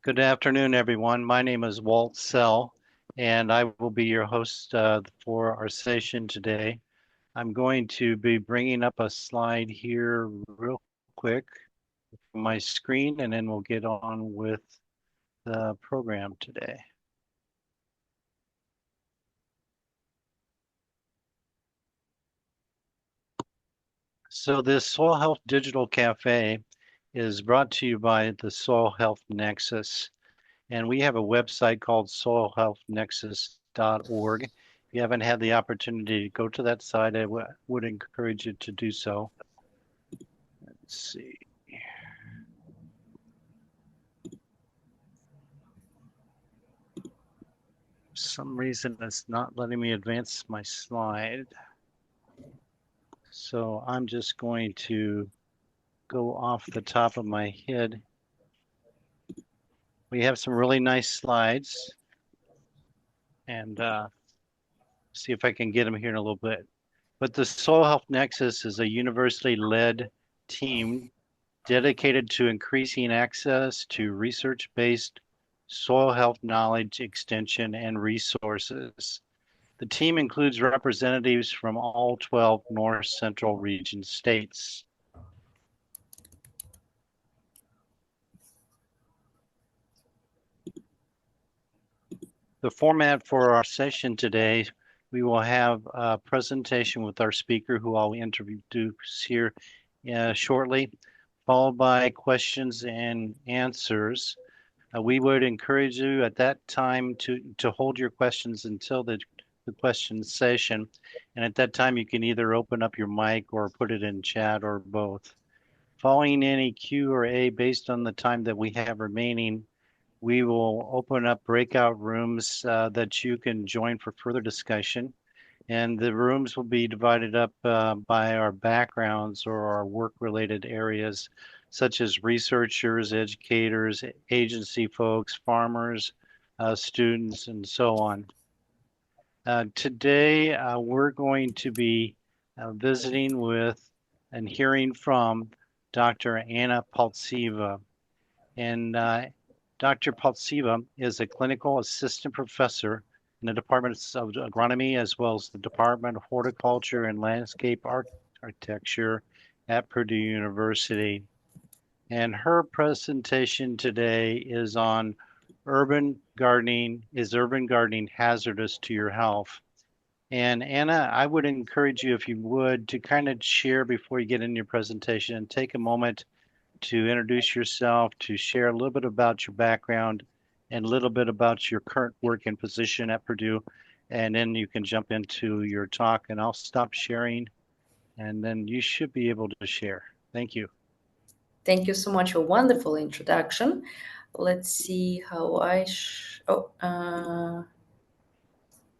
Good afternoon, everyone. My name is Walt Sell, and I will be your host for our session today. I'm going to be bringing up a slide here real quick from my screen, and then we'll get on with the program today. So this Soil Health Digital Café is brought to you by the Soil Health Nexus. And we have a website called soilhealthnexus.org. If you haven't had the opportunity to go to that site, I would encourage you to do so. Let's see. For some reason, it's not letting me advance my slide. So I'm just going to go off the top of my head. We have some really nice slides, and see if I can get them here in a little bit. But the Soil Health Nexus is a university-led team dedicated to increasing access to research-based soil health knowledge, extension, and resources. The team includes representatives from all 12 North Central region states. The format for our session today, we will have a presentation with our speaker, who I'll introduce here shortly, followed by questions and answers. We would encourage you at that time to hold your questions until the question session. And at that time, you can either open up your mic or put it in chat or both. Following any Q or A based on the time that we have remaining, we will open up breakout rooms that you can join for further discussion. And the rooms will be divided up by our backgrounds or our work-related areas, such as researchers, educators, agency folks, farmers, students, and so on. Today, we're going to be visiting with and hearing from Dr. Anna Paltseva. And Dr. Paltseva is a clinical assistant professor in the Department of Agronomy, as well as the Department of Horticulture and Landscape Architecture at Purdue University. And her presentation today is on urban gardening hazardous to your health? And Anna, I would encourage you, if you would, to kind of share before you get in your presentation and take a moment to introduce yourself, to share a little bit about your background and a little bit about your current work and position at Purdue. And then you can jump into your talk, and I'll stop sharing, and then you should be able to share. Thank you. Thank you so much for a wonderful introduction. Let's see how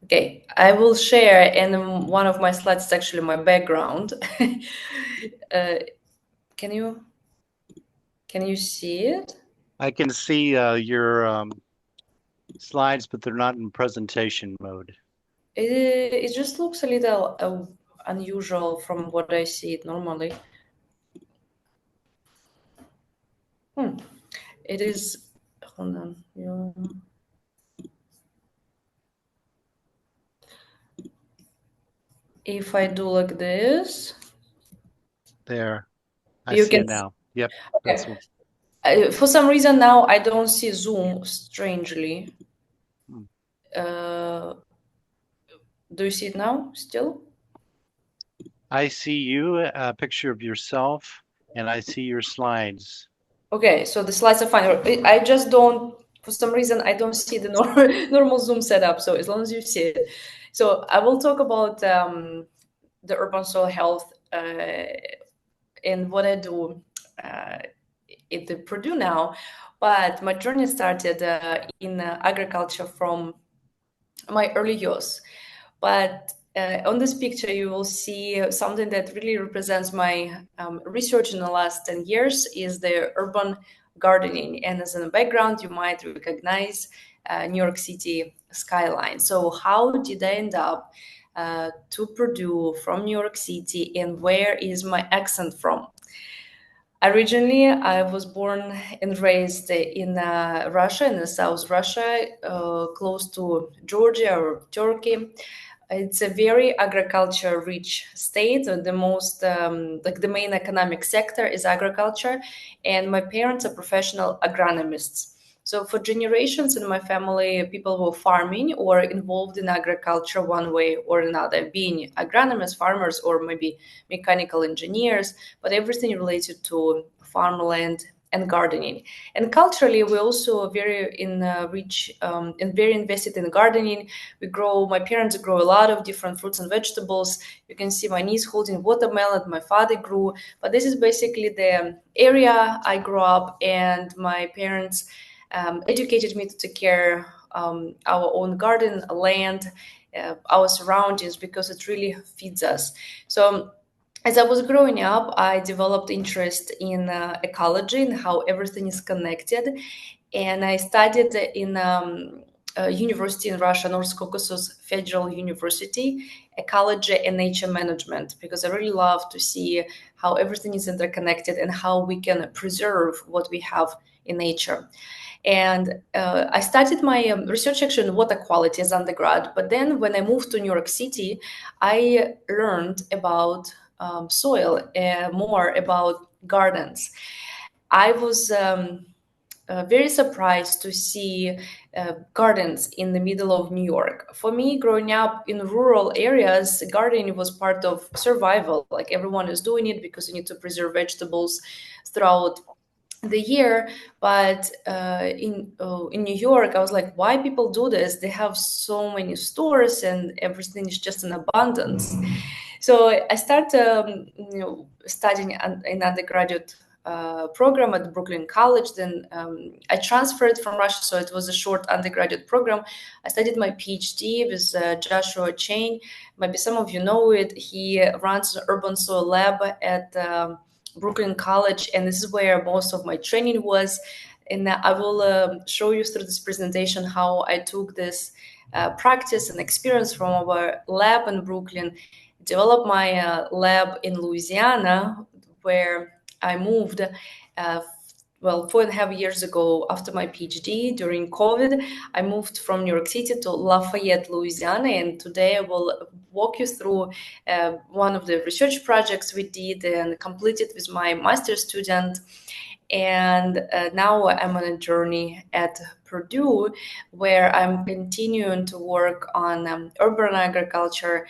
okay, I will share in one of my slides. It's actually my background. Can you see it? I can see your slides, but they're not in presentation mode. It just looks a little unusual from what I see it normally. It is, hold on. Yeah. If I do like this. There, I see it now. Yep. Okay. For some reason now I don't see Zoom, strangely. Do you see it now still? I see you, a picture of yourself, and I see your slides. Okay, so the slides are fine. I just don't, for some reason, I don't see the normal Zoom setup. So as long as you see it. So I will talk about the urban soil health and what I do at the Purdue now. But my journey started in agriculture from my early years. But on this picture, you will see something that really represents my research in the last 10 years is the urban gardening. And as in the background, you might recognize New York City skyline. So how did I end up to Purdue from New York City, and where is my accent from? Originally, I was born and raised in Russia, in the South Russia, close to Georgia or Turkey. It's a very agriculture-rich state. The most, like the main economic sector is agriculture, and my parents are professional agronomists. So for generations in my family, people were farming or involved in agriculture one way or another, being agronomists, farmers, or maybe mechanical engineers, but everything related to farmland and gardening. And culturally, we also very rich and very invested in gardening. My parents grow a lot of different fruits and vegetables. You can see my niece holding watermelon, my father grew, but this is basically the area I grew up, and my parents educated me to take care our own garden, land, our surroundings, because it really feeds us. So as I was growing up, I developed interest in ecology and how everything is connected. And I studied in a university in Russia, North Caucasus Federal University, ecology and nature management, because I really love to see how everything is interconnected and how we can preserve what we have in nature. And I started my research actually in water quality as undergrad. But then when I moved to New York City, I learned about soil, more about gardens. I was very surprised to see gardens in the middle of New York. For me, growing up in rural areas, gardening was part of survival. Like everyone is doing it because you need to preserve vegetables throughout the year. But in New York, I was like, why people do this? They have so many stores and everything is just in abundance. So I started, studying in undergraduate program at Brooklyn College. Then I transferred from Russia, so it was a short undergraduate program. I studied my PhD with Joshua Chain. Maybe some of you know it. He runs an urban soil lab at Brooklyn College, and this is where most of my training was. And I will show you through this presentation how I took this practice and experience from our lab in Brooklyn, developed my lab in Louisiana, where I moved. Well, 4.5 years ago, after my PhD during COVID, I moved from New York City to Lafayette, Louisiana, and today I will walk you through one of the research projects we did and completed with my master's student. And now I'm on a journey at Purdue, where I'm continuing to work on urban agriculture,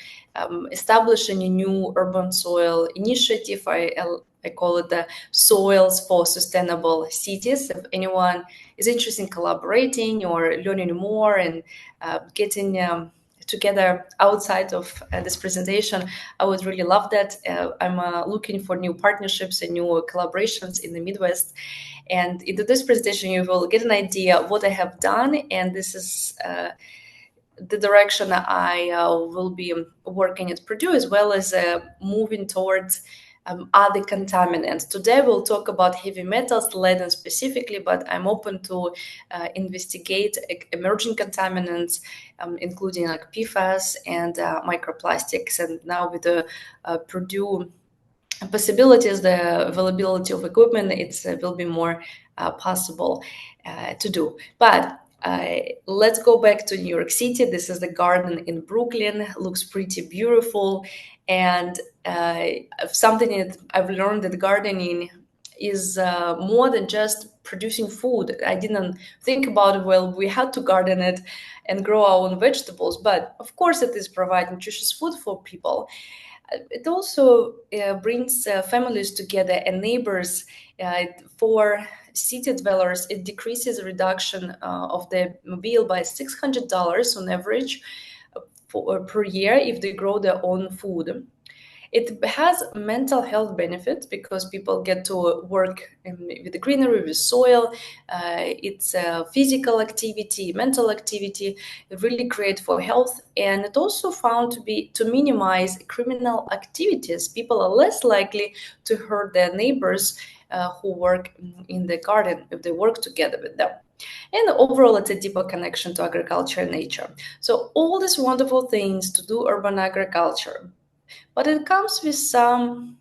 establishing a new urban soil initiative. I call it the Soils for Sustainable Cities. If anyone is interested in collaborating or learning more and getting together outside of this presentation, I would really love that. I'm looking for new partnerships and new collaborations in the Midwest. And into this presentation, you will get an idea of what I have done. And this is the direction I will be working at Purdue, as well as moving towards other contaminants. Today we'll talk about heavy metals, lead specifically, but I'm open to investigate emerging contaminants, including like PFAS and microplastics. And now with the Purdue possibilities, the availability of equipment, it will be more possible to do. But let's go back to New York City. This is the garden in Brooklyn. Looks pretty beautiful. And something that I've learned that gardening is more than just producing food. I didn't think about it. Well, we had to garden it and grow our own vegetables. But of course, it is provide nutritious food for people. It also brings families together and neighbors. For city dwellers, it decreases the reduction of their bill by $600 on average per year if they grow their own food. It has mental health benefits because people get to work with the greenery, with soil. It's a physical activity, mental activity, really great for health. And it also found to minimize criminal activities. People are less likely to hurt their neighbors who work in the garden if they work together with them. And overall, it's a deeper connection to agriculture and nature. So all these wonderful things to do urban agriculture, but it comes with some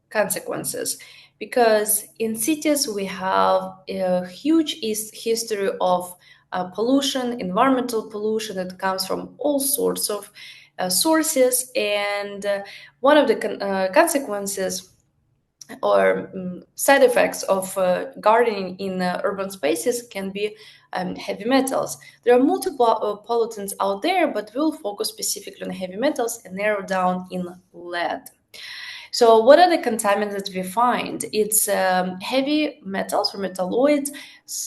consequences, because in cities we have a huge history of pollution, environmental pollution that comes from all sorts of sources, and one of the consequences or side effects of gardening in urban spaces can be heavy metals. There are multiple pollutants out there, but we'll focus specifically on heavy metals and narrow down in lead. So what are the contaminants that we find? It's heavy metals or metalloids,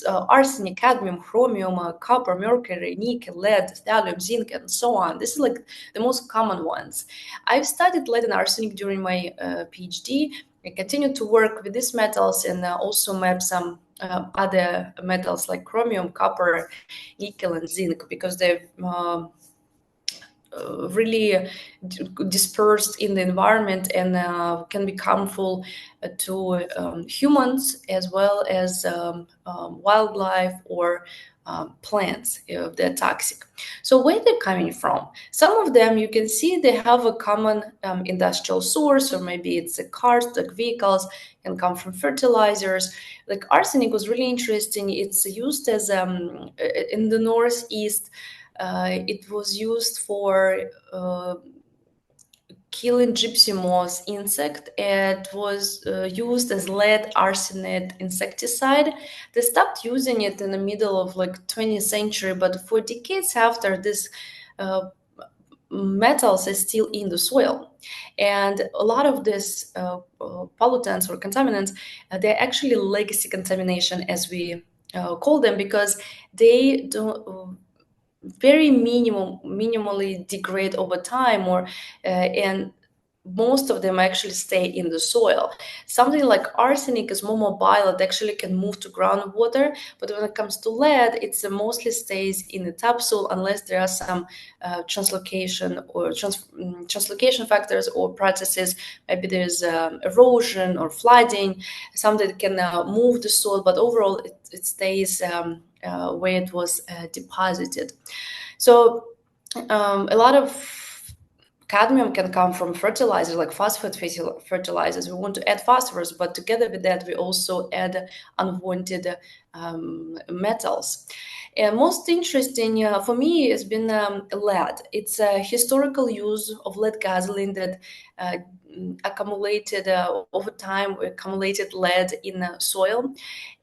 arsenic, cadmium, chromium, copper, mercury, nickel, lead, thallium, zinc, and so on. This is like the most common ones. I've studied lead and arsenic during my PhD. I continue to work with these metals and also map some other metals like chromium, copper, nickel, and zinc because they've really dispersed in the environment and can be harmful to humans as well as wildlife or plants if they're toxic. So where they're coming from? Some of them you can see they have a common industrial source, or maybe it's cars, like vehicles, can come from fertilizers. Like arsenic was really interesting. It's used as in the Northeast. It was used for killing gypsy moth insect. It was used as lead arsenate insecticide. They stopped using it in the middle of like 20th century, but for decades after, this metals are still in the soil. And a lot of these pollutants or contaminants, they're actually legacy contamination, as we call them, because they don't very minimally degrade over time, or and most of them actually stay in the soil. Something like arsenic is more mobile. It actually can move to groundwater, but when it comes to lead, it mostly stays in the topsoil unless there are some translocation or translocation factors or processes. Maybe there's erosion or flooding, something that can move the soil, but overall it stays where it was deposited. So a lot of cadmium can come from fertilizers like phosphate fertilizers. We want to add phosphorus, but together with that, we also add unwanted metals. And most interesting for me has been lead. It's a historical use of lead gasoline that accumulated over time, accumulated lead in soil.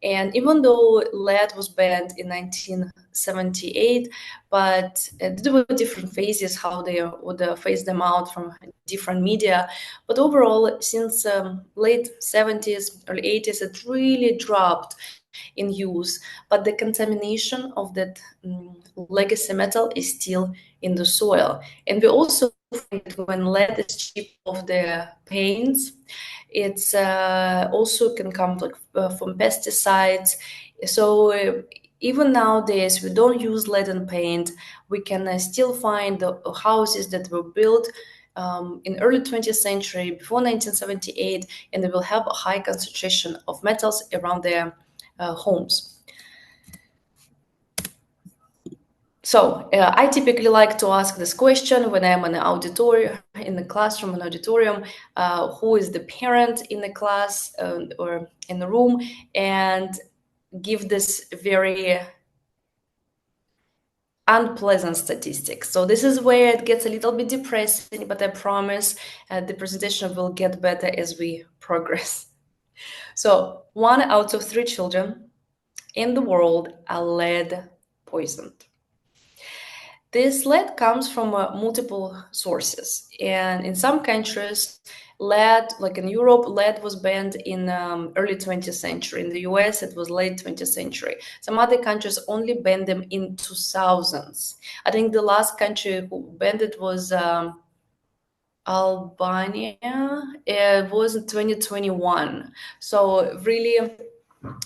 And even though lead was banned in 1978, but there were different phases how they would phase them out from different media. But overall, since late 70s, early 80s, it really dropped in use. But the contamination of that legacy metal is still in the soil. And we also find that when lead is chipped off the paints, it's also can come like from pesticides. So even nowadays, we don't use lead in paint. We can still find the houses that were built in early 20th century, before 1978, and they will have a high concentration of metals around their homes. So I typically like to ask this question when I'm in an auditorium, in the classroom, an auditorium, who is the parent in the class or in the room, and give this very unpleasant statistics. So this is where it gets a little bit depressing, but I promise the presentation will get better as we progress. So 1 out of 3 children in the world are lead poisoned. This lead comes from multiple sources, and in some countries, lead, like in Europe, lead was banned in early 20th century. In the US, it was late 20th century. Some other countries only banned them in 2000s. I think the last country who banned it was Albania. It was in 2021. So really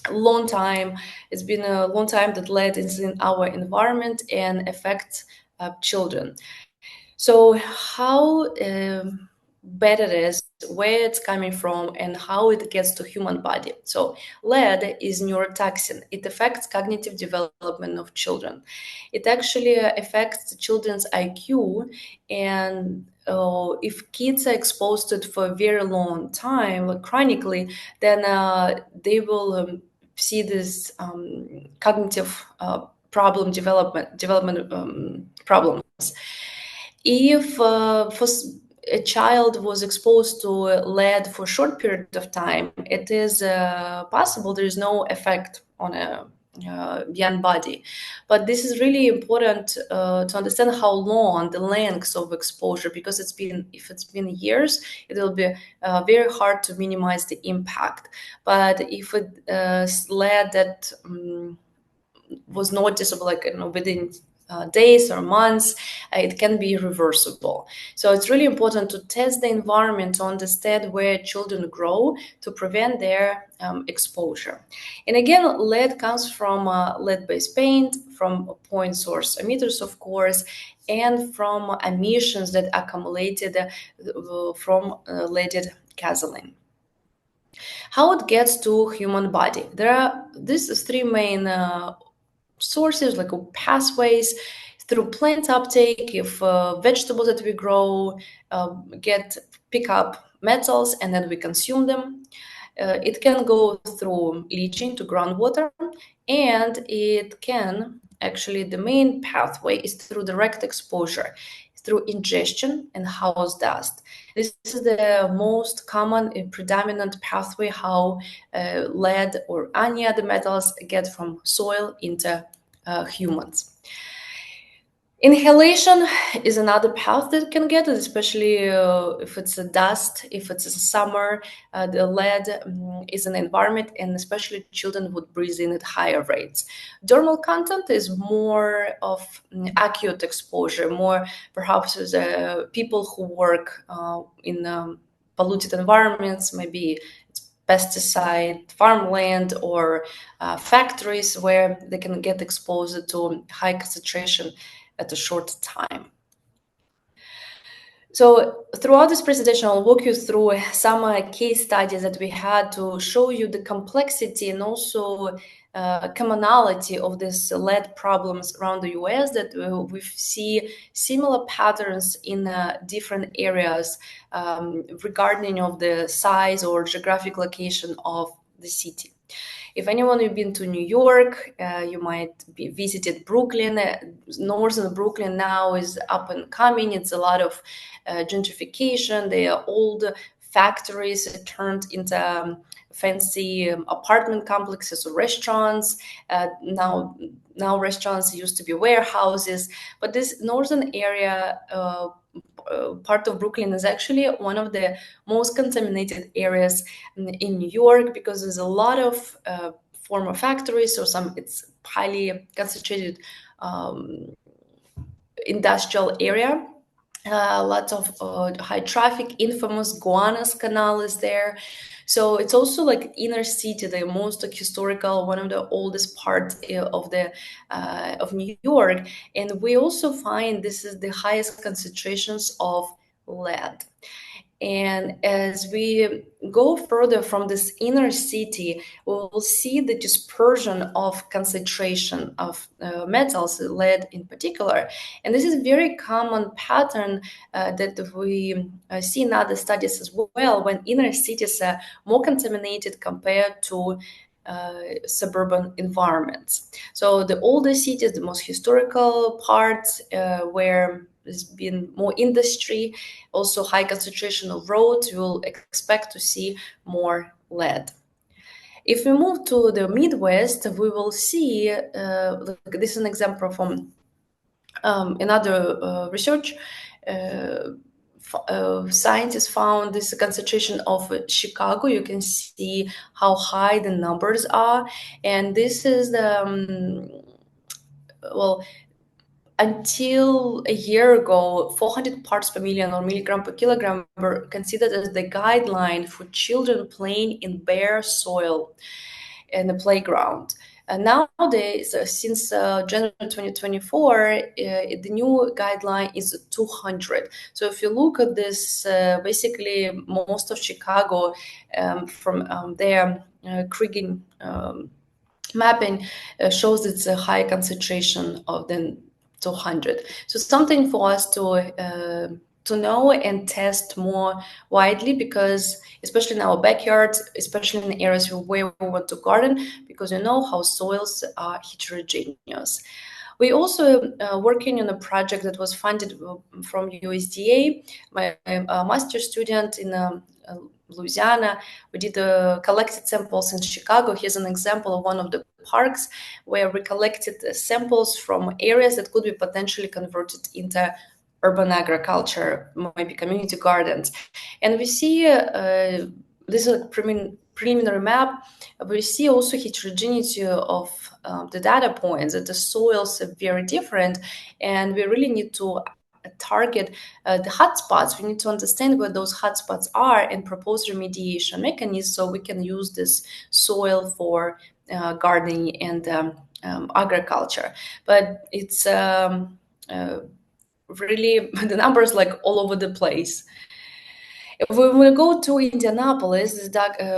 long time. It's been a long time that lead is in our environment and affects children. So how bad it is where it's coming from, and how it gets to human body. So lead is neurotoxin. It affects cognitive development of children. It actually affects the children's IQ, and if kids are exposed to it for a very long time, like chronically, then they will see this cognitive development problems. If a child was exposed to lead for a short period of time, it is possible there is no effect on a young body. But this is really important to understand how long the length of exposure, because if it's been years, it will be very hard to minimize the impact. But if it lead that was noticeable, like within days or months, it can be reversible. So it's really important to test the environment to understand where children grow to prevent their exposure. And again, lead comes from lead-based paint, from point source emitters, of course, and from emissions that accumulated from leaded gasoline. How it gets to human body? There are these three main sources, like pathways: through plant uptake. If vegetables that we grow pick up metals and then we consume them, it can go through leaching to groundwater, and it can actually, the main pathway is through direct exposure, through ingestion and house dust. This is the most common and predominant pathway how lead or any other metals get from soil into humans. Inhalation is another path that can get it, especially if it's a dust, if it's a summer. The lead is an environment, and especially children would breathe in at higher rates. Dermal content is more of acute exposure, more perhaps as people who work in polluted environments, maybe it's pesticide, farmland, or factories where they can get exposed to high concentration at a short time. So throughout this presentation, I'll walk you through some case studies that we had to show you the complexity and also commonality of these lead problems around the US, that we see similar patterns in different areas regarding of the size or geographic location of the city. If anyone has been to New York, you might be visited Brooklyn. Northern Brooklyn now is up and coming. It's a lot of gentrification. They are old factories turned into fancy apartment complexes or restaurants. Now restaurants used to be warehouses. But this northern area, part of Brooklyn, is actually one of the most contaminated areas in New York, because there's a lot of former factories, or it's highly concentrated industrial area. Lots of high traffic. Infamous Gowanus Canal is there. So it's also like inner city, the most historical, one of the oldest parts of New York. And we also find this is the highest concentrations of lead. And as we go further from this inner city, we will see the dispersion of concentration of metals, lead in particular. And this is a very common pattern that we see in other studies as well, when inner cities are more contaminated compared to suburban environments. So the older cities, the most historical parts where there's been more industry, also high concentration of roads, you will expect to see more lead. If we move to the Midwest, we will see, this is an example from another research. Scientists found this concentration of Chicago. You can see how high the numbers are. And this is the, until a year ago, 400 parts per million or milligram per kilogram were considered as the guideline for children playing in bare soil in the playground. Nowadays, since January 2024, the new guideline is 200. So if you look at this, basically most of Chicago from their Kriging mapping shows it's a high concentration of than 200. So something for us to know and test more widely, because especially in our backyards, especially in areas where we want to garden, because you know how soils are heterogeneous. We also working on a project that was funded from USDA. My master student in Louisiana, we did collected samples in Chicago. Here's an example of one of the parks where we collected samples from areas that could be potentially converted into urban agriculture, maybe community gardens. And we see this is a preliminary map. We see also heterogeneity of the data points, that the soils are very different, and we really need to target the hotspots. We need to understand where those hotspots are and propose remediation mechanisms so we can use this soil for gardening and agriculture. But it's really the numbers like all over the place. If we will go to Indianapolis, this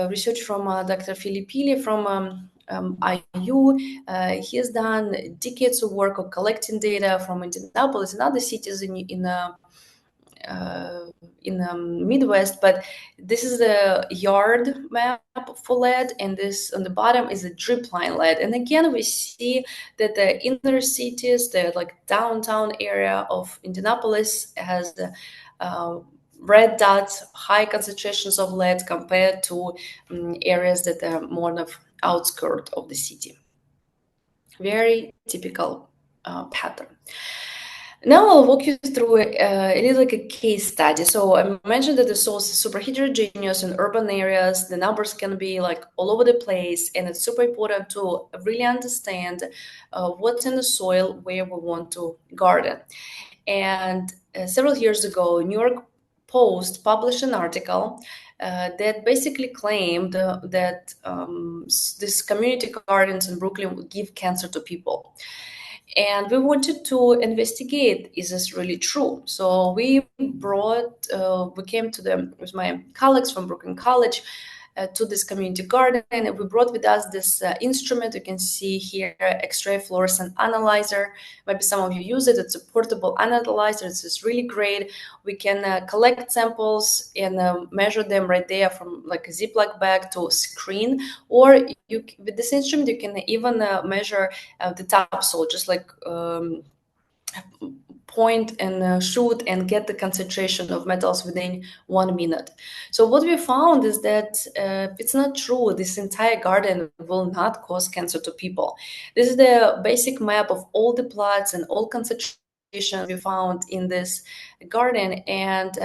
research from Dr. Filippili from IU. He has done decades of work of collecting data from Indianapolis and other cities in the Midwest, but this is the yard map for lead, and this on the bottom is a drip line lead. And again, we see that the inner cities, the like downtown area of Indianapolis, has the red dots, high concentrations of lead compared to areas that are more of outskirts of the city. Very typical pattern. Now I'll walk you through a little like a case study. So I mentioned that the soils is super heterogeneous in urban areas. The numbers can be like all over the place, and it's super important to really understand what's in the soil where we want to garden. And several years ago, New York Post published an article that basically claimed that these community gardens in Brooklyn would give cancer to people. And we wanted to investigate, is this really true? So we came to them with my colleagues from Brooklyn College to this community garden, and we brought with us this instrument. You can see here, X-ray fluorescent analyzer. Maybe some of you use it. It's a portable analyzer. It's really great. We can collect samples and measure them right there from like a Ziploc bag to a screen. Or with this instrument, you can even measure the topsoil, just like point and shoot and get the concentration of metals within 1 minute. So what we found is that it's not true. This entire garden will not cause cancer to people. This is the basic map of all the plots and all concentrations we found in this garden, and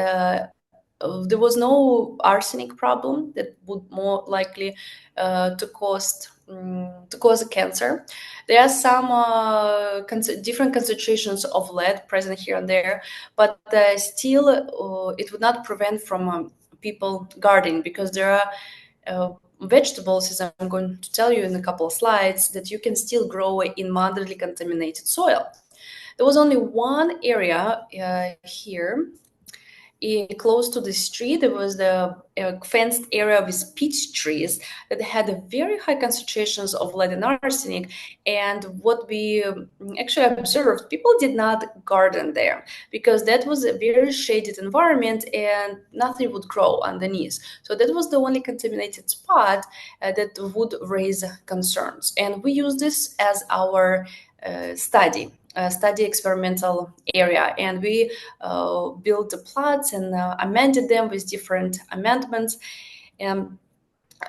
there was no arsenic problem that would more likely to cause cancer. There are some different concentrations of lead present here and there, but still it would not prevent from people gardening, because there are vegetables, as I'm going to tell you in a couple of slides, that you can still grow in moderately contaminated soil. There was only one area here close to the street. There was the fenced area with peach trees that had very high concentrations of lead and arsenic. And what we actually observed, people did not garden there because that was a very shaded environment and nothing would grow underneath. So that was the only contaminated spot that would raise concerns. And we use this as our study experimental area, and we built the plots and amended them with different amendments. And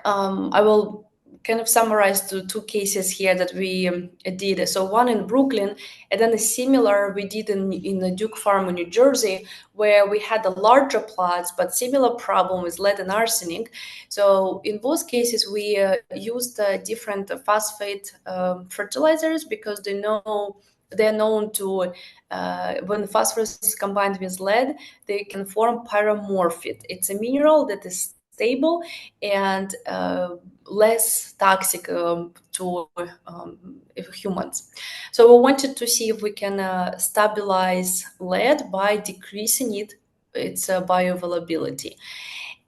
I will kind of summarize the two cases here that we did. So one in Brooklyn, and then a similar we did in the Duke Farm in New Jersey, where we had the larger plots, but similar problem with lead and arsenic. So in both cases, we used different phosphate fertilizers, because they're known to, when phosphorus is combined with lead, they can form pyromorphite. It's a mineral that is stable and less toxic to humans. So we wanted to see if we can stabilize lead by decreasing its bioavailability.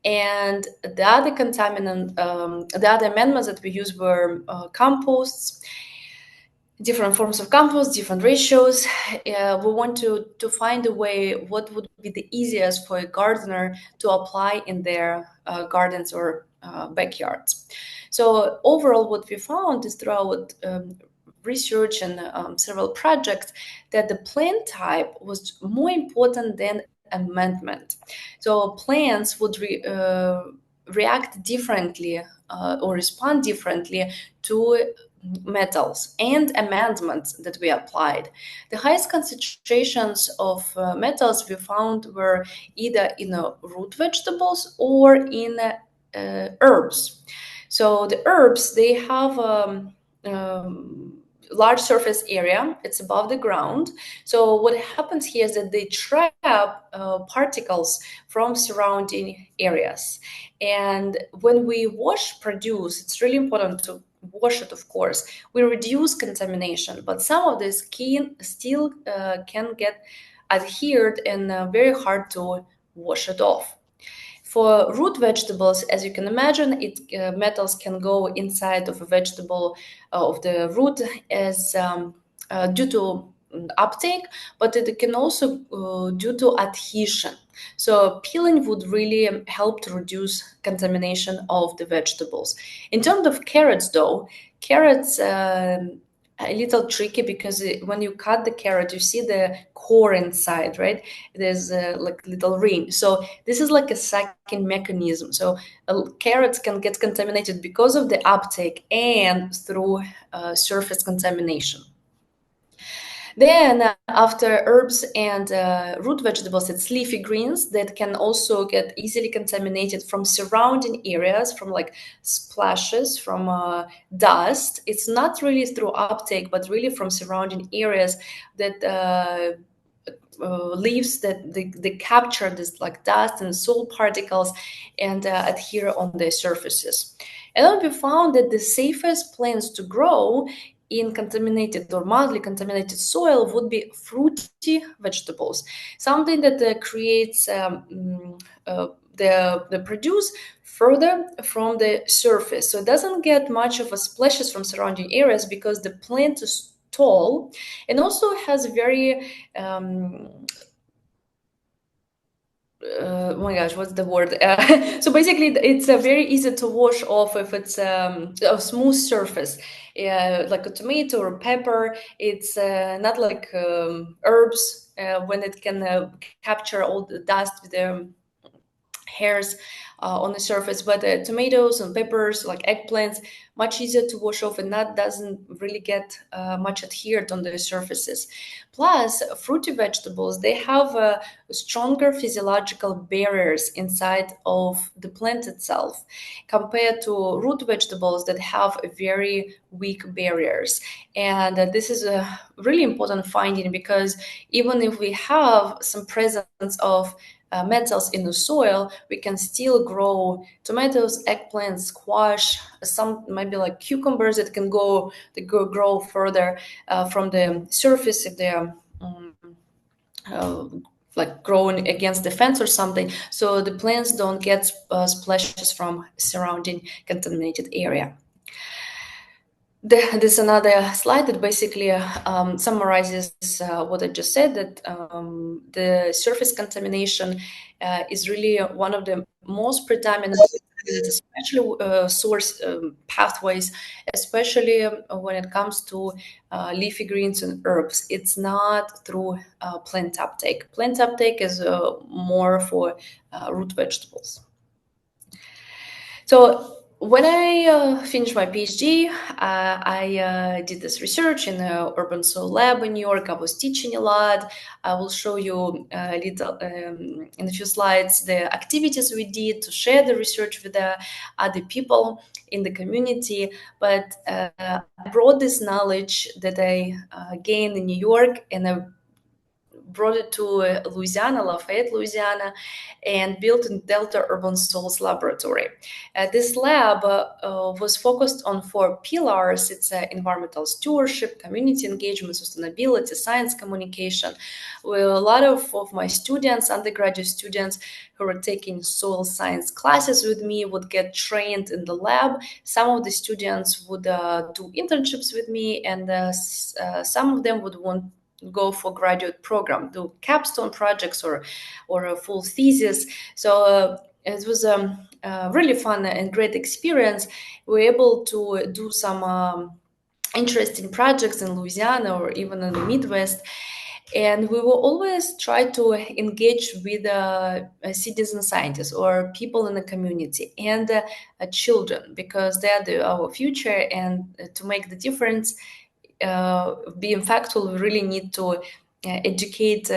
And the other contaminant, the other amendments that we used were composts, different forms of compost, different ratios. We want to find a way what would be the easiest for a gardener to apply in their gardens or backyards. So overall, what we found is throughout research and several projects that the plant type was more important than amendment. So plants would react differently or respond differently to metals and amendments that we applied. The highest concentrations of metals we found were either in root vegetables or in herbs. So the herbs, they have large surface area, it's above the ground. So what happens here is that they trap particles from surrounding areas. And when we wash produce, it's really important to wash it, of course. We reduce contamination, but some of the skin still can get adhered and very hard to wash it off. For root vegetables, as you can imagine, metals can go inside of a vegetable of the root as due to uptake, but it can also due to adhesion. So peeling would really help to reduce contamination of the vegetables. In terms of carrots, though, carrots a little tricky because when you cut the carrot, you see the core inside, right? There's like little ring. So this is like a second mechanism. So carrots can get contaminated because of the uptake and through surface contamination. Then after herbs and root vegetables, it's leafy greens that can also get easily contaminated from surrounding areas, from like splashes, from dust. It's not really through uptake, but really from surrounding areas that leaves that they capture this like dust and soil particles and adhere on their surfaces. And then we found that the safest plants to grow in contaminated or mildly contaminated soil would be fruity vegetables, something that creates the produce further from the surface. So it doesn't get much of a splashes from surrounding areas because the plant is tall and also has very oh my gosh, what's the word? So basically, it's very easy to wash off if it's a smooth surface, like a tomato or pepper. It's not like herbs when it can capture all the dust with the hairs on the surface, but tomatoes and peppers like eggplants, much easier to wash off, and that doesn't really get much adhered on the surfaces. Plus, fruity vegetables, they have stronger physiological barriers inside of the plant itself compared to root vegetables that have very weak barriers. And this is a really important finding because even if we have some presence of metals in the soil, we can still grow tomatoes, eggplants, squash, some maybe like cucumbers that can grow further from the surface if they're like growing against the fence or something, so the plants don't get splashes from surrounding contaminated area. There's another slide that basically summarizes what I just said, that the surface contamination is really one of the most predominant, especially source pathways, especially when it comes to leafy greens and herbs. It's not through plant uptake. Plant uptake is more for root vegetables. So when I finished my PhD, I did this research in the Urban Soil Lab in New York. I was teaching a lot. I will show you a little in a few slides the activities we did to share the research with the other people in the community. But I brought this knowledge that I gained in New York, and I brought it to Louisiana, Lafayette, Louisiana, and built in Delta Urban Soils Laboratory. This lab was focused on 4 pillars. It's environmental stewardship, community engagement, sustainability, science communication. Well, a lot of my students, undergraduate students who were taking soil science classes with me, would get trained in the lab. Some of the students would do internships with me, and some of them would want go for graduate program, do capstone projects or a full thesis. So it was a really fun and great experience. We were able to do some interesting projects in Louisiana or even in the Midwest. And we will always try to engage with citizen scientists or people in the community and children, because they're our future. And to make the difference, be impactful, we really need to educate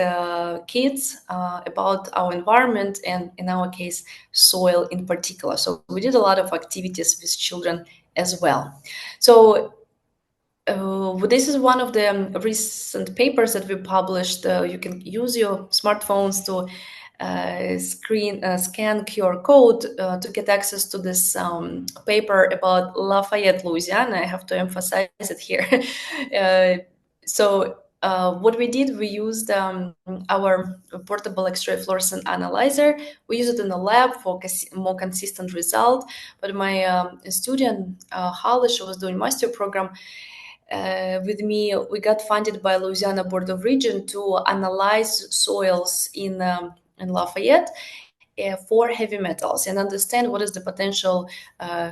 kids about our environment, and in our case, soil in particular. So we did a lot of activities with children as well. So this is one of the recent papers that we published. You can use your smartphones to scan QR code to get access to this paper about Lafayette, Louisiana. I have to emphasize it here. What we did, we used our portable X-ray fluorescent analyzer. We used it in the lab for more consistent result. But my student, Holly, she was doing master program with me. We got funded by Louisiana Board of Regents to analyze soils in Lafayette for heavy metals and understand what is the potential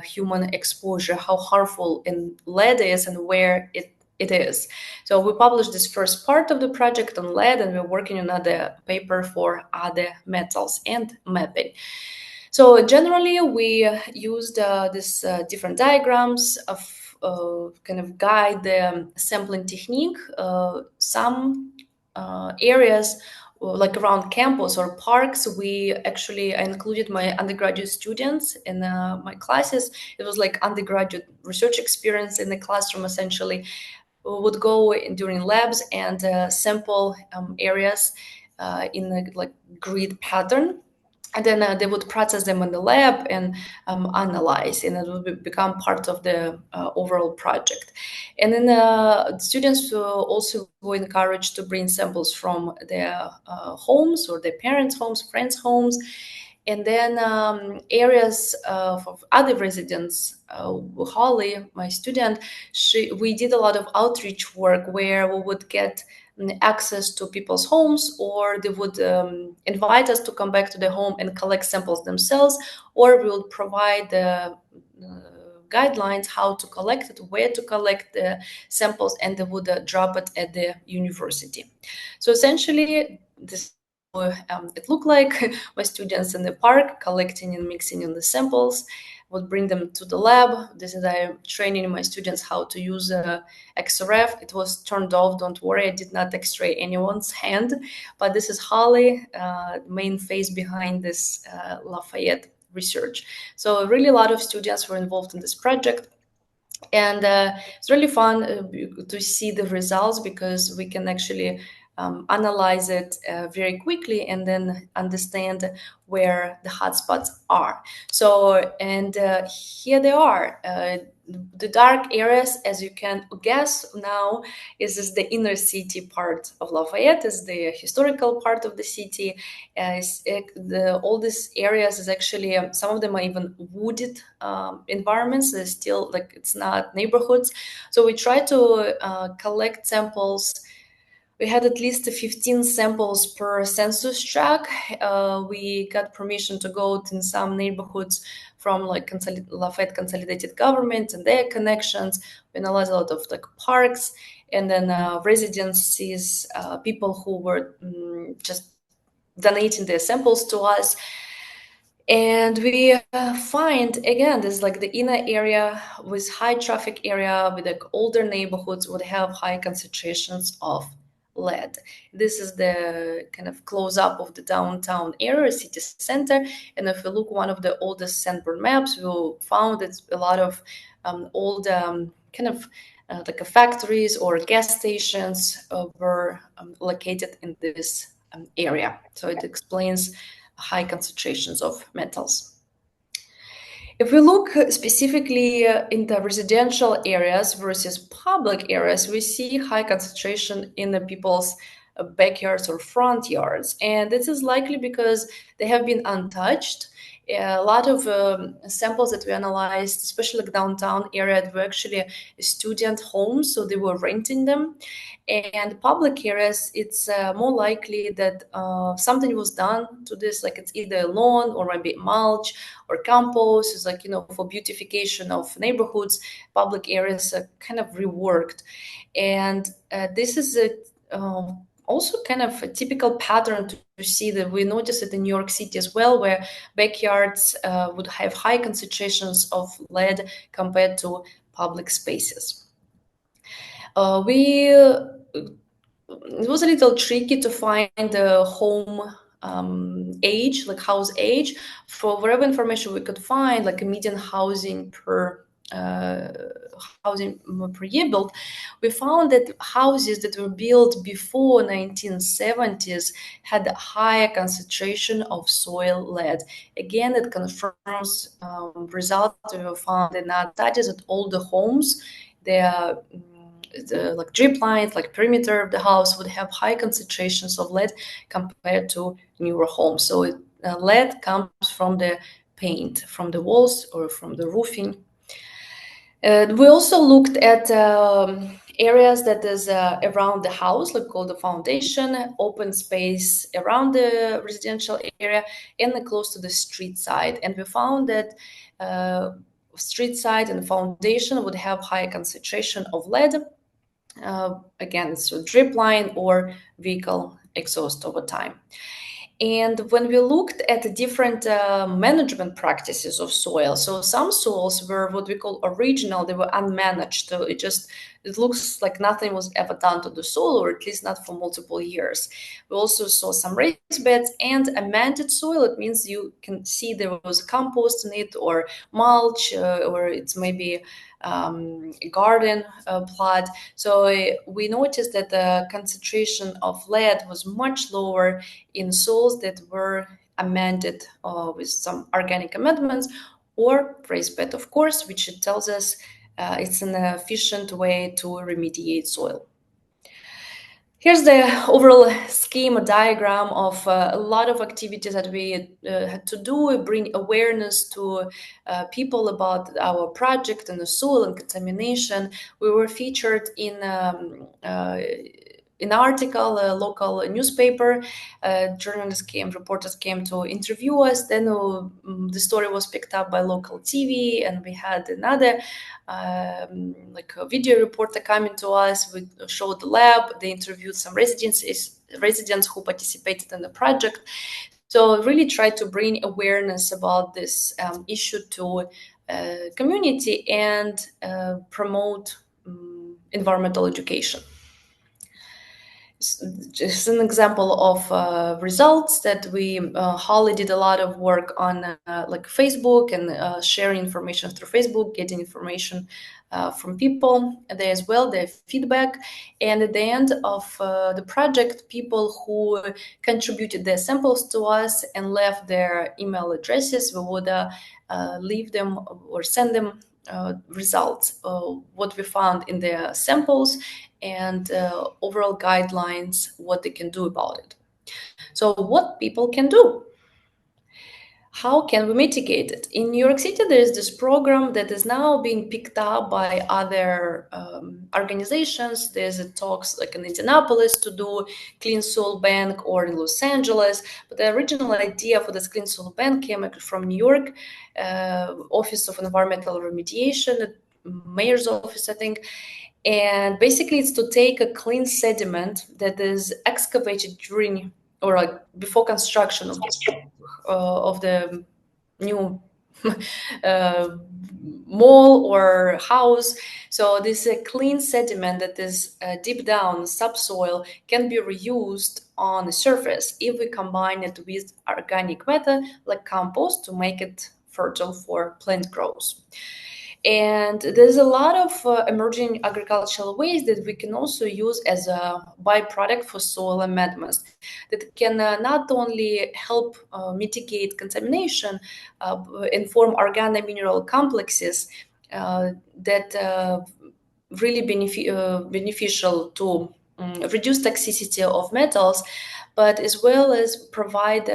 human exposure, how harmful in lead is, and where it is. So we published this first part of the project on lead, and we're working on another paper for other metals and mapping. So generally, we used these different diagrams of kind of guide the sampling technique. Some areas like around campus or parks, I included my undergraduate students in my classes. It was like undergraduate research experience in the classroom, essentially. We would go during labs and sample areas in a like grid pattern. And then they would process them in the lab and analyze, and it would become part of the overall project. And then students also were encouraged to bring samples from their homes or their parents' homes, friends' homes. And then areas of other residents, Holly, my student, we did a lot of outreach work where we would get access to people's homes, or they would invite us to come back to the home and collect samples themselves, or we would provide the guidelines how to collect it, where to collect the samples, and they would drop it at the university. So essentially, this it looked like my students in the park collecting and mixing in the samples, would bring them to the lab. This is I'm training my students how to use XRF. It was turned off, don't worry, I did not x-ray anyone's hand, but this is Holly, main face behind this Lafayette research. So really a lot of students were involved in this project. And it's really fun to see the results, because we can actually analyze it very quickly and then understand where the hotspots are. So, and here they are. The dark areas, as you can guess now, is the inner city part of Lafayette, is the historical part of the city. All these areas is actually, some of them are even wooded environments. They're still like, it's not neighborhoods. So we try to collect samples. We had at least 15 samples per census tract. We got permission to go in some neighborhoods from like Lafayette Consolidated Government and their connections. We analyzed a lot of like parks, and then residencies, people who were just donating their samples to us. And we find, again, this like the inner area with high traffic area with like older neighborhoods would have high concentrations of lead. This is the kind of close up of the downtown area, city center. And if we look one of the oldest sandboard maps, we found it's a lot of old kind of like factories or gas stations were located in this area. So it explains high concentrations of metals. If we look specifically in the residential areas versus public areas, we see high concentration in the people's backyards or front yards. And this is likely because they have been untouched. A lot of samples that we analyzed, especially like downtown area, were actually student homes, so they were renting them. And public areas, it's more likely that something was done to this, like it's either lawn or maybe mulch or compost. It's like, for beautification of neighborhoods. Public areas are kind of reworked. And this is also kind of a typical pattern to see that we notice it in New York City as well, where backyards would have high concentrations of lead compared to public spaces. It was a little tricky to find the home age, like house age. For whatever information we could find, like a median housing per year built, we found that houses that were built before 1970s had a higher concentration of soil lead. Again, it confirms results we found in our studies that all the homes, the like drip lines, like perimeter of the house, would have high concentrations of lead compared to newer homes. So lead comes from the paint, from the walls or from the roofing. We also looked at areas that is around the house, like called the foundation, open space around the residential area, and close to the street side. And we found that street side and foundation would have higher concentration of lead. Again, so drip line or vehicle exhaust over time. And when we looked at the different management practices of soil, so some soils were what we call original, they were unmanaged. So it looks like nothing was ever done to the soil, or at least not for multiple years. We also saw some raised beds and amended soil. It means you can see there was compost in it, or mulch, or it's maybe garden plot. So we noticed that the concentration of lead was much lower in soils that were amended with some organic amendments, or raised bed, of course, which it tells us it's an efficient way to remediate soil. Here's the overall scheme diagram of a lot of activities that we had to do, bring awareness to people about our project and the soil and contamination. We were featured in an article, a local newspaper. Reporters came to interview us. Then the story was picked up by local TV, and we had another like a video reporter coming to us. We showed the lab. They interviewed some residents who participated in the project. So really tried to bring awareness about this issue to community and promote environmental education. Just an example of results that we Holly did a lot of work on like Facebook and sharing information through Facebook, getting information from people there as well, their feedback. And at the end of the project, people who contributed their samples to us and left their email addresses, we would leave them or send them results, what we found in their samples, and overall guidelines, what they can do about it. So what people can do? How can we mitigate it? In New York City, there is this program that is now being picked up by other organizations. There's talks like in Indianapolis to do Clean Soil Bank, or in Los Angeles. But the original idea for this Clean Soil Bank came from New York, Office of Environmental Remediation, Mayor's office, I think. And basically, it's to take a clean sediment that is excavated during or like before construction of the new mall or house. So this clean sediment that is deep down subsoil can be reused on the surface if we combine it with organic matter like compost to make it fertile for plant growth. And there's a lot of emerging agricultural waste that we can also use as a byproduct for soil amendments that can not only help mitigate contamination and form organomineral complexes that really beneficial to reduce toxicity of metals, but as well as provide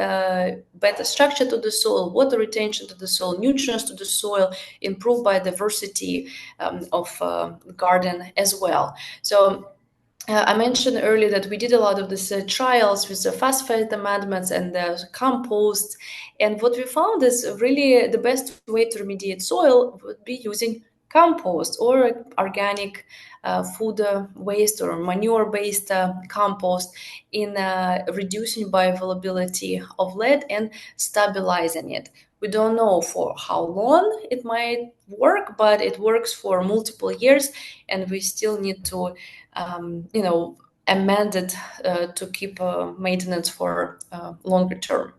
better structure to the soil, water retention to the soil, nutrients to the soil, improve biodiversity of garden as well. So I mentioned earlier that we did a lot of these trials with the phosphate amendments and the compost. And what we found is really the best way to remediate soil would be using compost or organic food waste or manure-based compost in reducing bioavailability of lead and stabilizing it. We don't know for how long it might work, but it works for multiple years, and we still need to amended to keep maintenance for longer term.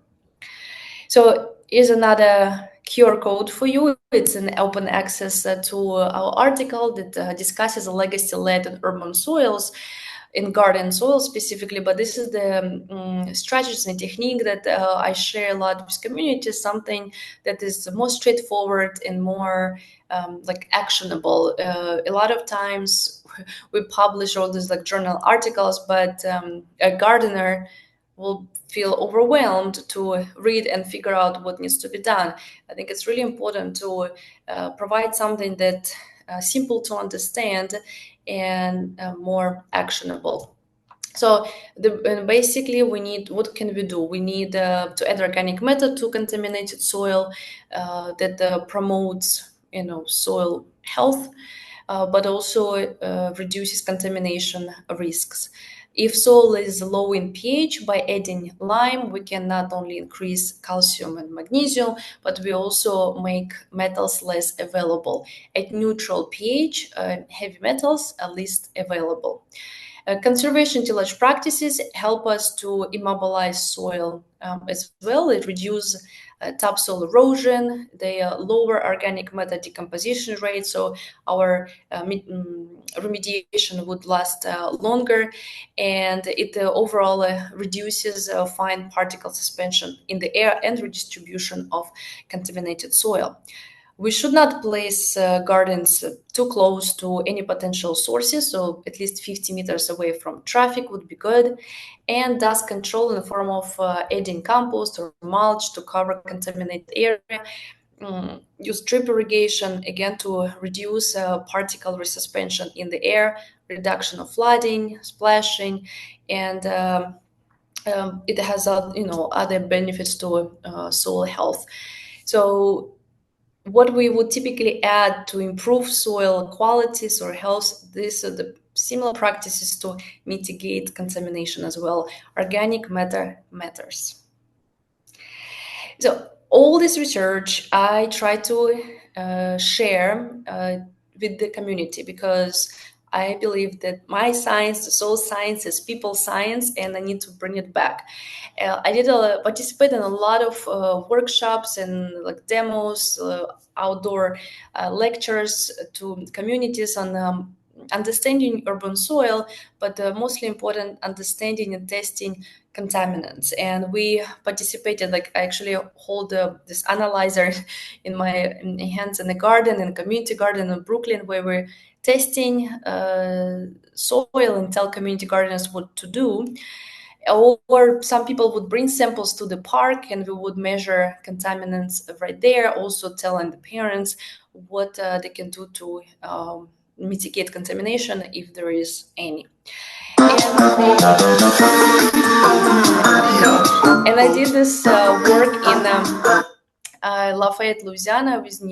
So here's another QR code for you. It's an open access to our article that discusses legacy lead in urban soils, in garden soil specifically, but this is the strategies and technique that I share a lot with communities, something that is more straightforward and more like actionable. A lot of times we publish all these like journal articles, but a gardener will feel overwhelmed to read and figure out what needs to be done. I think it's really important to provide something that simple to understand and more actionable. So basically we need, what can we do? We need to add organic matter to contaminated soil that promotes, soil health, but also reduces contamination risks. If soil is low in pH, by adding lime, we can not only increase calcium and magnesium, but we also make metals less available. At neutral pH, heavy metals are least available. Conservation tillage practices help us to immobilize soil as well. It reduces topsoil erosion, they lower organic matter decomposition rate, so our remediation would last longer, and it overall reduces fine particle suspension in the air and redistribution of contaminated soil. We should not place gardens too close to any potential sources, so at least 50 meters away from traffic would be good. And dust control in the form of adding compost or mulch to cover contaminated area. Use drip irrigation, again, to reduce particle resuspension in the air, reduction of flooding, splashing, and it has other benefits to soil health. So what we would typically add to improve soil qualities or health, these are the similar practices to mitigate contamination as well. Organic matter matters. So all this research I try to share with the community, because I believe that my science, the soil science, is people science, and I need to bring it back. I did participate in a lot of workshops and like demos, outdoor lectures to communities on understanding urban soil, but mostly important, understanding and testing contaminants. And we participated, like I actually hold this analyzer in my hands in the garden, in a community garden in Brooklyn, where we're testing soil and tell community gardeners what to do. Or some people would bring samples to the park and we would measure contaminants right there, also telling the parents what they can do to mitigate contamination if there is any. And I did this work in Lafayette, Louisiana, with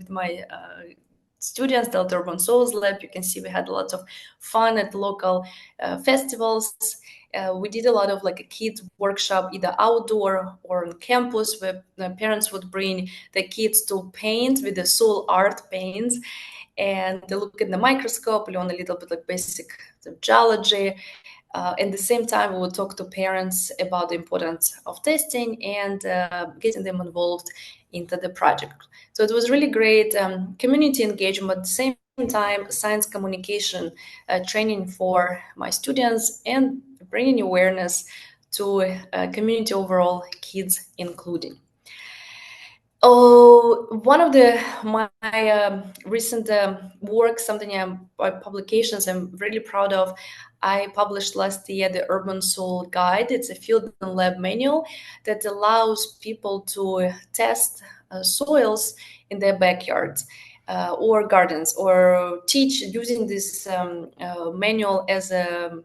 my students, the Urban Soils Lab. You can see we had lots of fun at local festivals. We did a lot of like a kids workshop, either outdoor or on campus, where the parents would bring the kids to paint with the soil art paints, and they look at the microscope, learn a little bit like basic geology. At the same time, we would talk to parents about the importance of testing and getting them involved into the project. So it was really great community engagement, but at the same time, science communication training for my students and bringing awareness to community overall, kids including. Oh, one of my recent work, publications I'm really proud of. I published last year the Urban Soil Guide. It's a field and lab manual that allows people to test soils in their backyards or gardens, or teach using this manual as a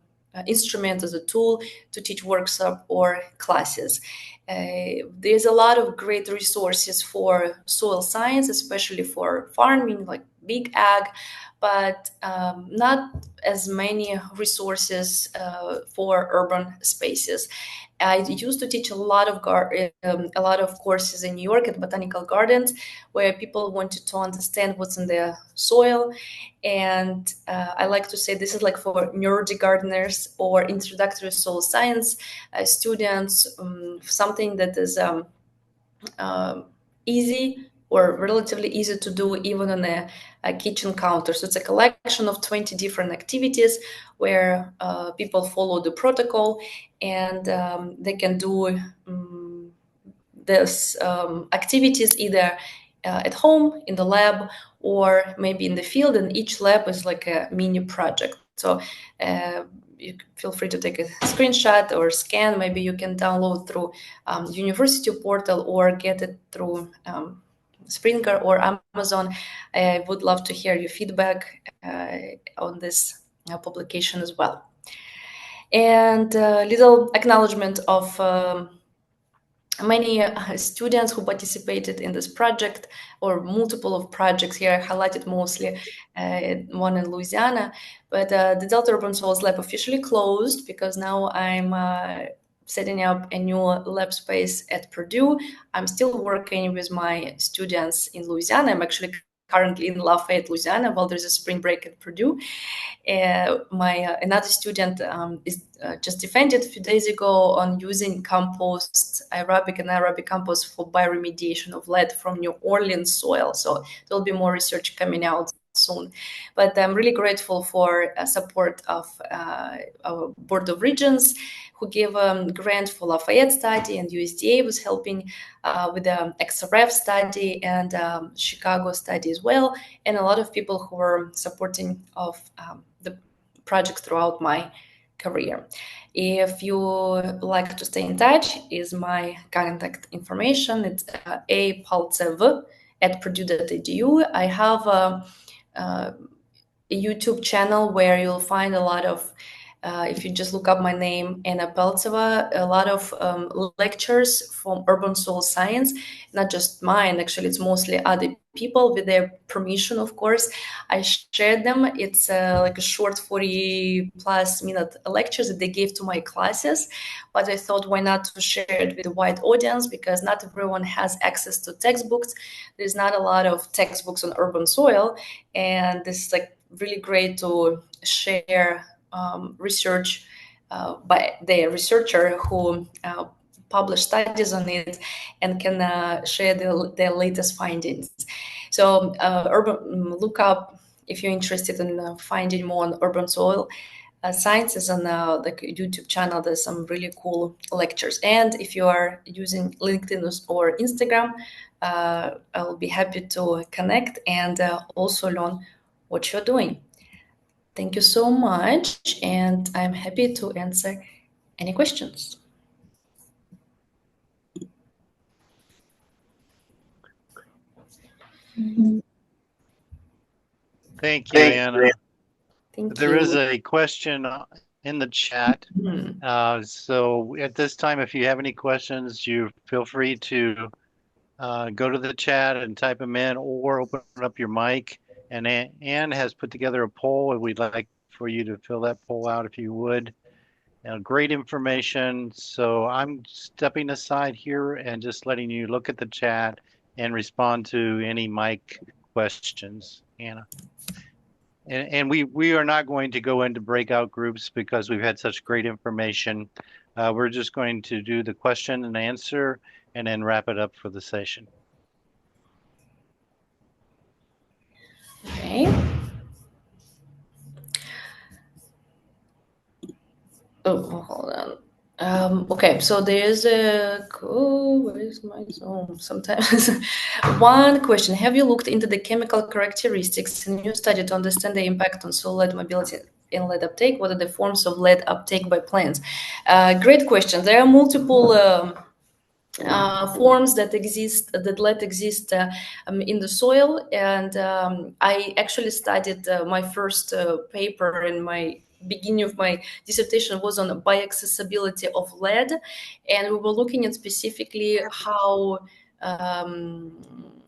instrument, as a tool to teach workshop or classes. There's a lot of great resources for soil science, especially for farming, like big ag, but not as many resources for urban spaces. I used to teach a lot of courses in New York at botanical gardens, where people wanted to understand what's in their soil. And I like to say this is like for nerdy gardeners or introductory soil science students, something that is easy or relatively easy to do even on a kitchen counter. So it's a collection of 20 different activities where people follow the protocol, and they can do these activities either at home, in the lab, or maybe in the field, and each lab is like a mini project. So you feel free to take a screenshot or scan. Maybe you can download through university portal or get it through Springer or Amazon. I would love to hear your feedback on this publication as well. And little acknowledgement of many students who participated in this project, or multiple of projects here. I highlighted mostly one in Louisiana, but the Delta Urban Soils Lab officially closed because now I'm setting up a new lab space at Purdue. I'm still working with my students in Louisiana. I'm actually currently in Lafayette, Louisiana, while there's a spring break at Purdue. My another student is just defended a few days ago on using compost, aerobic and anaerobic compost for bioremediation of lead from New Orleans soil. So there'll be more research coming out soon. But I'm really grateful for support of our Board of Regents, who gave a grant for Lafayette study, and USDA was helping with the XRF study and Chicago study as well, and a lot of people who were supporting of the project throughout my career. If you like to stay in touch, is my contact information. It's Paltseva at purdue.edu. I have a YouTube channel where you'll find a lot of, if you just look up my name, Anna Paltseva, a lot of lectures from urban soil science, not just mine, actually, it's mostly other people with their permission, of course. I shared them. It's like a short 40 plus minute lectures that they gave to my classes, but I thought why not to share it with a wide audience, because not everyone has access to textbooks. There's not a lot of textbooks on urban soil, and this is like really great to share research by the researcher who published studies on it and can share their latest findings. So look up if you're interested in finding more on urban soil sciences on the YouTube channel. There's some really cool lectures. And if you are using LinkedIn or Instagram, I'll be happy to connect and also learn what you're doing. Thank you so much, and I'm happy to answer any questions. Thank you, Anna. Thank There you. is a question in the chat. So at this time, if you have any questions, you feel free to go to the chat and type them in, or open up your mic. And Anne has put together a poll, and we'd like for you to fill that poll out if you would. Great information. So I'm stepping aside here and just letting you look at the chat and respond to any mic questions, Anna. And we are not going to go into breakout groups because we've had such great information. We're just going to do the question and answer and then wrap it up for the session. Okay. Oh, hold on. Okay, so there's a where is my Zoom? Sometimes one question: have you looked into the chemical characteristics in your study to understand the impact on soil lead mobility and lead uptake? What are the forms of lead uptake by plants? Great question. There are multiple forms that let exist in the soil, and I actually studied my first paper in my beginning of my dissertation was on bioaccessibility of lead, and we were looking at specifically how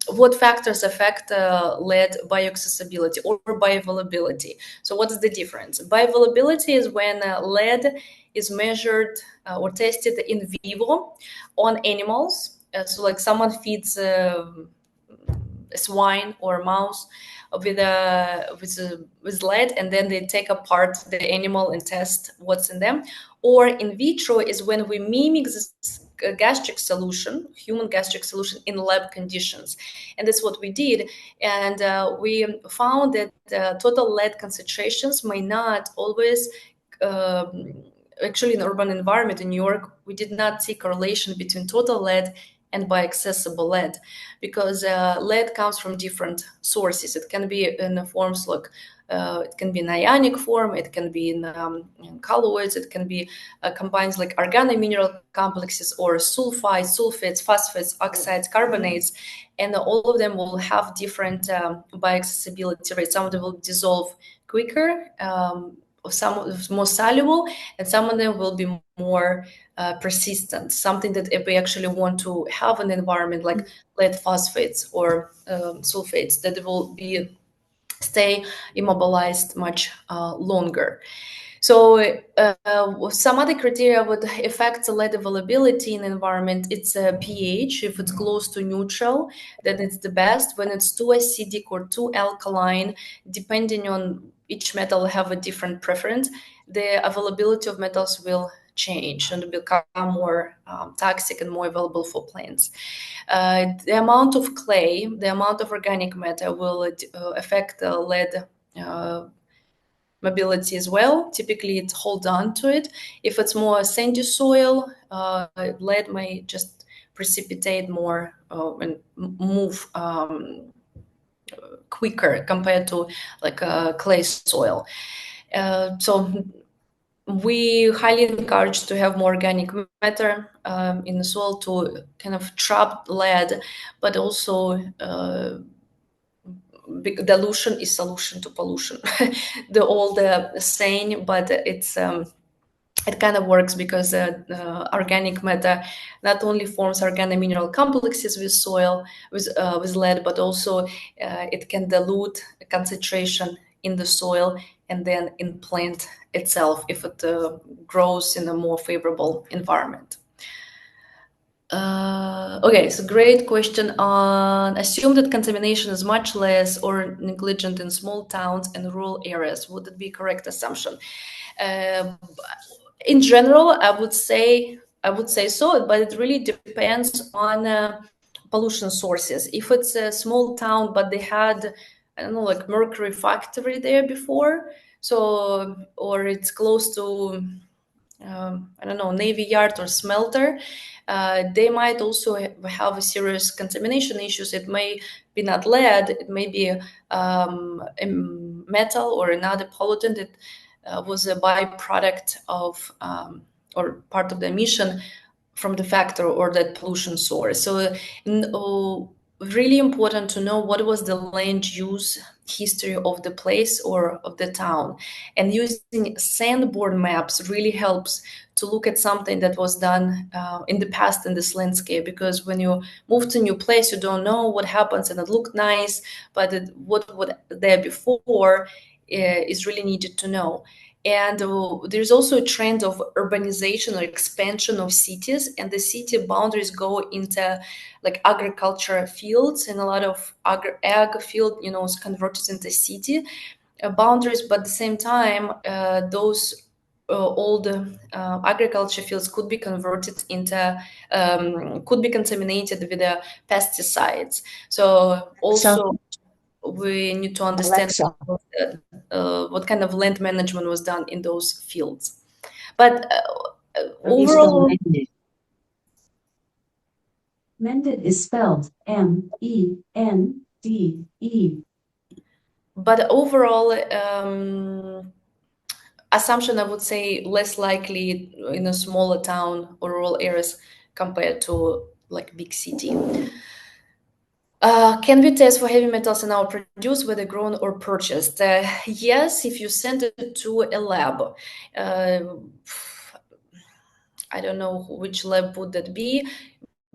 what factors affect lead bioaccessibility or bioavailability. So what is the difference? Bioavailability is when lead is measured or tested in vivo on animals. So like someone feeds a swine or a mouse with lead, and then they take apart the animal and test what's in them. Or in vitro is when we mimic this gastric solution, human gastric solution, in lab conditions, and that's what we did. And we found that total lead concentrations may not always actually in urban environment in New York, we did not see correlation between total lead and bioaccessible lead, because lead comes from different sources. It can be in forms like it can be in ionic form, it can be in colloids, it can be combines like organomineral complexes or sulfides, sulfates, phosphates, oxides, carbonates, and all of them will have different bioaccessibility rates. Some of them will dissolve quicker, some more soluble, and some of them will be more persistent, something that if we actually want to have an environment like lead phosphates or sulfates, that will be stay immobilized much longer. So some other criteria would affect the lead availability in the environment. It's a pH. If it's close to neutral, then it's the best. When it's too acidic or too alkaline, depending on each metal have a different preference, the availability of metals will change and become more toxic and more available for plants. The amount of clay, the amount of organic matter will affect the lead mobility as well. Typically, it holds on to it. If it's more sandy soil, lead may just precipitate more and move quicker compared to like clay soil. So we highly encourage to have more organic matter in the soil to kind of trap lead, but also dilution is solution to pollution. The old saying, but it's it kind of works because organic matter not only forms organomineral complexes with soil, with lead, but also it can dilute concentration in the soil and then in plant itself if it grows in a more favorable environment. Okay, so great question on assume that contamination is much less or negligent in small towns and rural areas. Would it be a correct assumption? In general, I would say so, but it really depends on pollution sources. If it's a small town, but they had, I don't know, like mercury factory there before, so or it's close to I don't know, Navy Yard or smelter, they might also have a serious contamination issues. It may be not lead, it may be a metal or another pollutant that was a byproduct of or part of the emission from the factor or that pollution source. So really important to know what was the land use history of the place or of the town, and using sandboard maps really helps to look at something that was done in the past in this landscape, because when you move to a new place you don't know what happens and it looked nice, but what was there before is really needed to know. And there's also a trend of urbanization or expansion of cities, and the city boundaries go into like agriculture fields, and a lot of ag field, is converted into city boundaries. But at the same time, those old agriculture fields could be converted into, could be contaminated with pesticides. So also. we need to understand Alexa, what kind of land management was done in those fields. But how do you spell overall, mended? Mended is spelled M-E-N-D-E. but overall, assumption, I would say, less likely in a smaller town or rural areas compared to like big city. Can we test for heavy metals in our produce, whether grown or purchased? Yes, if you send it to a lab. I don't know which lab would that be.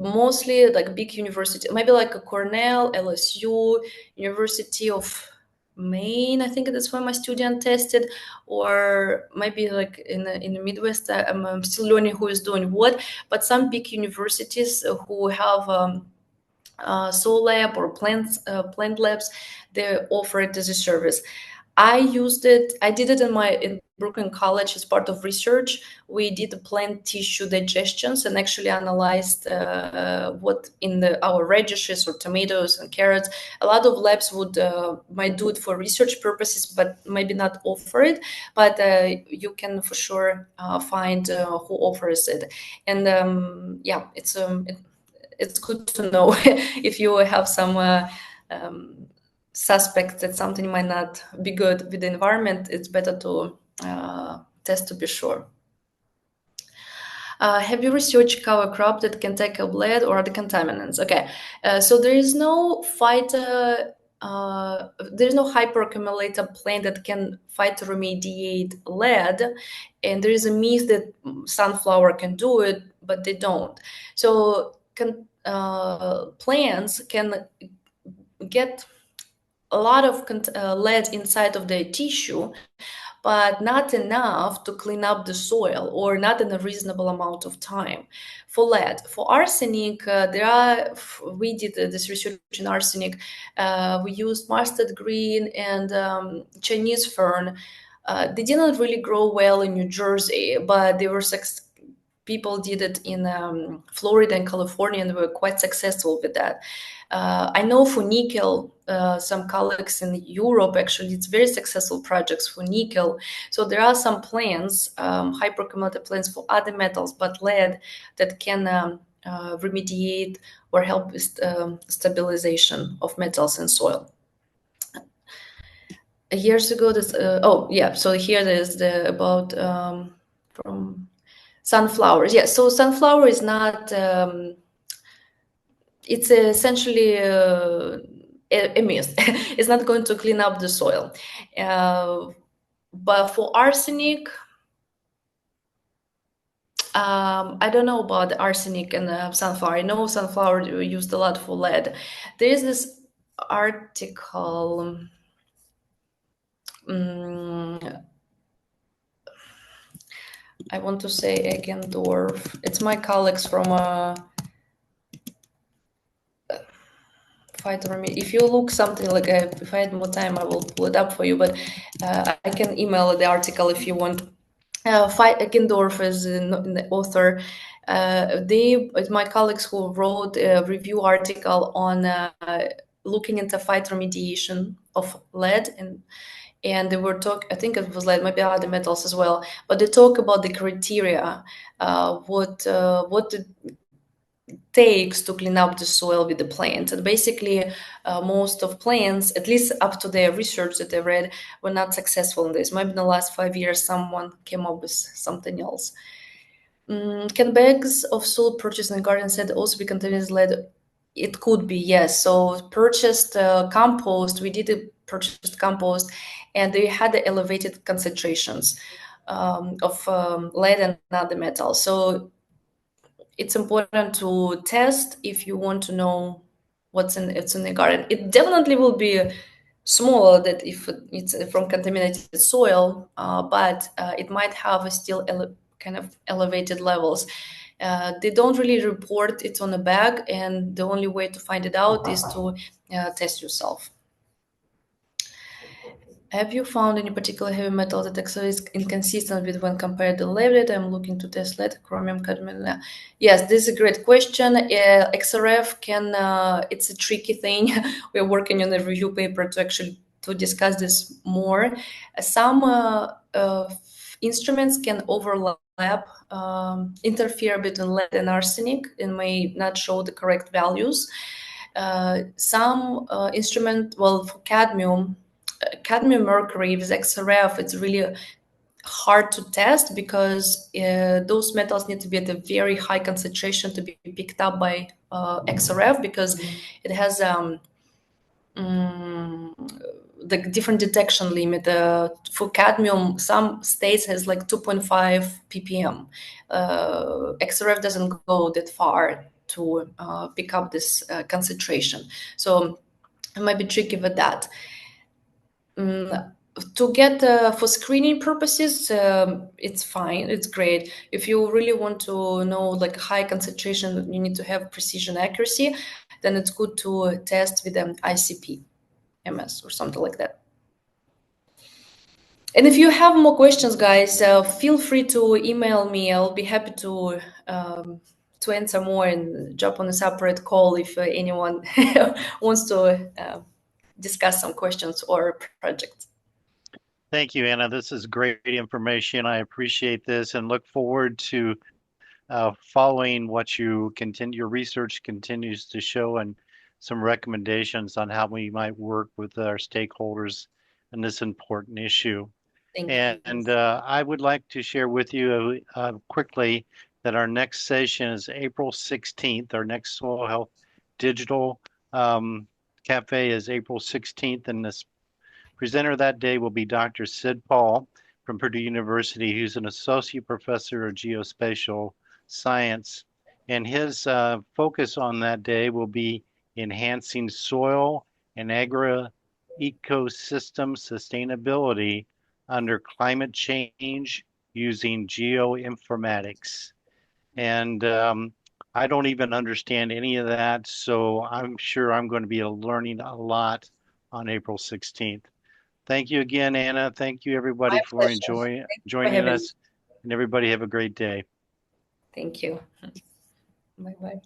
Mostly like big university, maybe like a Cornell, LSU, University of Maine. I think that's where my student tested, or maybe like in the Midwest. I'm still learning who is doing what, but some big universities who have soil lab or plant labs, they offer it as a service. I used it. I did it in Brooklyn College as part of research. We did the plant tissue digestions and actually analyzed what in our radishes or tomatoes and carrots. A lot of labs might do it for research purposes, but maybe not offer it. But you can for sure find who offers it. And yeah, it's good to know if you have some suspect that something might not be good with the environment. It's better to test to be sure. Have you researched cover crop that can tackle lead or other contaminants? Okay, so there is no there is no hyperaccumulator plant that can remediate lead, and there is a myth that sunflower can do it, but they don't. So plants can get a lot of lead inside of their tissue, but not enough to clean up the soil or not in a reasonable amount of time. For lead, for arsenic, we did this research in arsenic. We used mustard green and Chinese fern. They didn't really grow well in New Jersey, but they were people did it in Florida and California, and were quite successful with that. I know for nickel, some colleagues in Europe, actually, it's very successful projects for nickel. So there are some plants, hyperaccumulator plants for other metals, but lead that can remediate or help with stabilization of metals in soil. Years ago, so here there's about from sunflowers. Yeah, so sunflower is not. It's essentially a myth. It's not going to clean up the soil. But for arsenic, I don't know about arsenic and sunflower. I know sunflower used a lot for lead. There is this article. I want to say Eggendorf. It's my colleagues from if you look something like if I had more time, I will pull it up for you. But I can email the article if you want. Eggendorf is the author. It's my colleagues who wrote a review article on looking into phytoremediation of lead and they were I think it was lead, maybe other metals as well. But they talk about the criteria, what takes to clean up the soil with the plant. And basically, most of plants, at least up to their research that I read, were not successful in this. Maybe in the last 5 years, someone came up with something else. Can bags of soil purchased in the garden set also be contaminated with lead? It could be, yes. So purchased compost, we did a purchased compost, and they had the elevated concentrations of lead and other metals. So it's important to test if you want to know what's in the garden. It definitely will be smaller that if it's from contaminated soil, but it might have still kind of elevated levels. They don't really report it on a bag, and the only way to find it out is to test yourself. Have you found any particular heavy metal that actually is inconsistent with when compared to lead data? I'm looking to test lead, chromium, cadmium. Yes, this is a great question. XRF can, it's a tricky thing. We're working on a review paper to actually to discuss this more. Some instruments can overlap, interfere between lead and arsenic and may not show the correct values. Some instrument, well, for cadmium mercury with XRF, it's really hard to test because those metals need to be at a very high concentration to be picked up by XRF because it has the different detection limit. For cadmium, some states has like 2.5 ppm. XRF doesn't go that far to pick up this concentration. So it might be tricky with that. To get for screening purposes, it's fine, it's great. If you really want to know like high concentration, you need to have precision accuracy, then it's good to test with an ICP MS or something like that. And if you have more questions, guys, feel free to email me. I'll be happy to answer more and jump on a separate call if anyone wants to discuss some questions or projects. Thank you, Anna. This is great information. I appreciate this and look forward to following what you continue. Your research continues to show and some recommendations on how we might work with our stakeholders in this important issue. Thank you. And I would like to share with you quickly that our next session is April 16th. Our next Soil Health Digital Cafe is April 16th, and this presenter that day will be Dr. Sid Paul from Purdue University, who's an associate professor of geospatial science. And his focus on that day will be enhancing soil and agri-ecosystem sustainability under climate change using geoinformatics. And I don't even understand any of that, so I'm sure I'm going to be learning a lot on April 16th. Thank you again, Anna. Thank you, everybody, for joining us. And everybody have a great day. Thank you. Bye-bye.